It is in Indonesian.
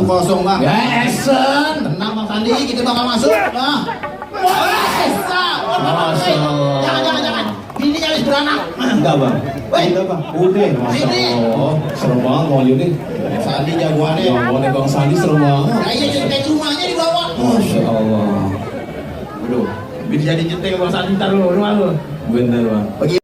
Bang, 1-0 bang. Ya Esen. Tenang bang Sandi, kita bakal masuk. Nah. Jangan. Ini nyaris beranak. Enggak bang. Udah bang. Udah. Oh, serem banget mau ini. Sandi jagoannya. Jagoannya Bang Sandi serem banget. Nah iya centeng rumahnya dibawa. Masya Allah. Aduh, bisa jadi centeng Bang Sandi ntar lu, rumah lu. Bener bang. Bagi